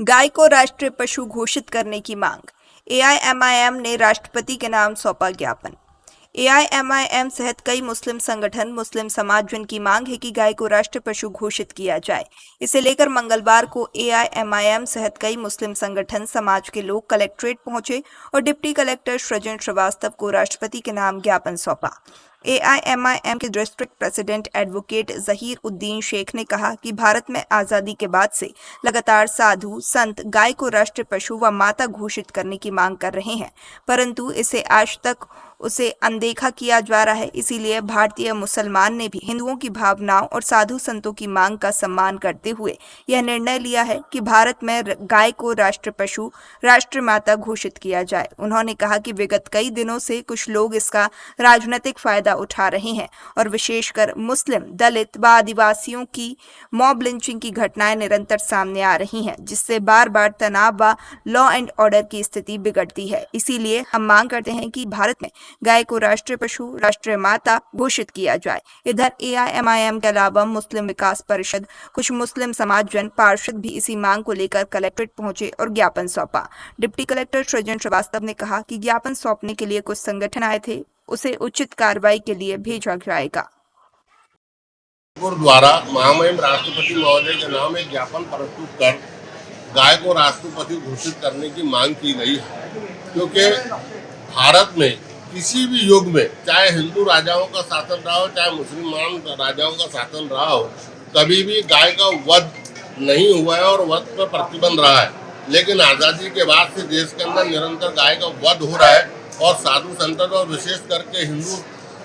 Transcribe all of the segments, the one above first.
गाय को राष्ट्रीय पशु घोषित करने की मांग। एआईएमआईएम ने राष्ट्रपति के नाम सौंपा ज्ञापन। एआईएमआईएम सहित कई मुस्लिम संगठन, मुस्लिम समाज जन की मांग है कि गाय को राष्ट्रीय पशु घोषित किया जाए। इसे लेकर मंगलवार को एआईएमआईएम सहित कई मुस्लिम संगठन, समाज के लोग कलेक्ट्रेट पहुंचे और डिप्टी कलेक्टर सृजन श्रीवास्तव को राष्ट्रपति के नाम ज्ञापन सौंपा। एआईएमआईएम के district president advocate Zaheer Uddin Shaikh ने कहा कि भारत में आज़ादी के बाद से लगातार साधु संत गाय को राष्ट्रीय पशु व माता घोषित करने की मांग कर रहे हैं, परंतु इसे आज तक उसे अनदेखा किया जा रहा है। इसीलिए भारतीय मुसलमान ने भी हिंदुओं की भावनाओं और साधु संतों की मांग का सम्मान करते हुए यह निर्णय लिया है कि भारत में गाय को राष्ट्रीय पशु, राष्ट्र माता घोषित किया जाए। उन्होंने कहा कि विगत कई दिनों से कुछ लोग इसका राजनीतिक फायदा उठा रहे हैं और विशेषकर मुस्लिम, दलित व आदिवासियों की मॉब लिंचिंग की घटनाएं निरंतर सामने आ रही हैं, जिससे बार बार तनाव व लॉ एंड ऑर्डर की स्थिति बिगड़ती है। इसीलिए हम मांग करते हैं कि भारत में गाय को राष्ट्रीय पशु, राष्ट्रीय माता घोषित किया जाए। इधर एआईएमआईएम के अलावा मुस्लिम विकास परिषद, कुछ मुस्लिम समाज जन पार्षद भी इसी मांग को लेकर कलेक्ट्रेट पहुंचे और ज्ञापन सौंपा। डिप्टी कलेक्टर सृजन श्रीवास्तव ने कहा कि ज्ञापन सौंपने के लिए कुछ संगठन आए थे, उसे उचित कार्रवाई के लिए भेजा जाएगा। द्वारा महामहिम राष्ट्रपति महोदय के नाम एक ज्ञापन प्रस्तुत कर गाय को राष्ट्रीय पशु घोषित करने की मांग की गई है, क्योंकि भारत में किसी भी युग में, चाहे हिंदू राजाओं का शासन रहा हो, चाहे मुसलमान राजाओं का शासन रहा हो, कभी भी गाय का वध नहीं हुआ है और वध पर प्रतिबंध रहा है। लेकिन आज़ादी के बाद से देश के अंदर निरंतर गाय का वध हो रहा है और साधु संत और विशेष करके हिंदू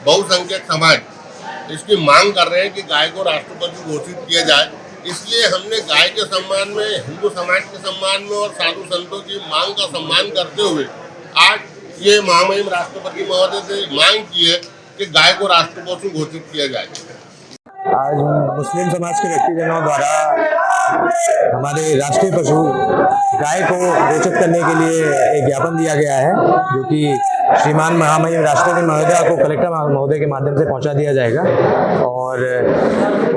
बहुसंख्यक समाज इसकी मांग कर रहे हैं कि गाय को राष्ट्रीय पशु घोषित किया जाए। इसलिए हमने गाय के सम्मान में, हिंदू समाज के सम्मान में और साधु संतों की मांग का सम्मान करते हुए आज ये महामहिम राष्ट्रपति महोदय से मांग की है कि गाय को राष्ट्रीय पशु घोषित किया जाए। आज मुस्लिम समाज के व्यक्तिजनों द्वारा हमारे राष्ट्रीय पशु गाय को घोषित करने के लिए एक ज्ञापन दिया गया है, जो कि श्रीमान महामहिम राष्ट्रपति महोदय को कलेक्टर महोदय के माध्यम से पहुंचा दिया जाएगा। और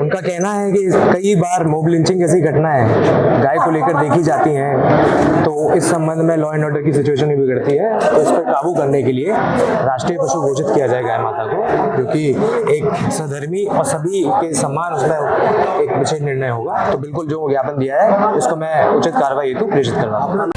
उनका कहना है कि कई बार मॉब लिंचिंग जैसी घटनाएं गाय को लेकर देखी जाती हैं, तो इस संबंध में लॉ एंड ऑर्डर की सिचुएशन भी बिगड़ती है, तो इस पर काबू करने के लिए राष्ट्रीय पशु घोषित किया जाएगा गाय माता को, जो कि एक सधर्मी और सभी के सम्मान उसमें एक विशेष निर्णय होगा। तो बिल्कुल जो ज्ञापन दिया है उसको मैं उचित कार्रवाई हेतु प्रेषित कर रहा हूँ।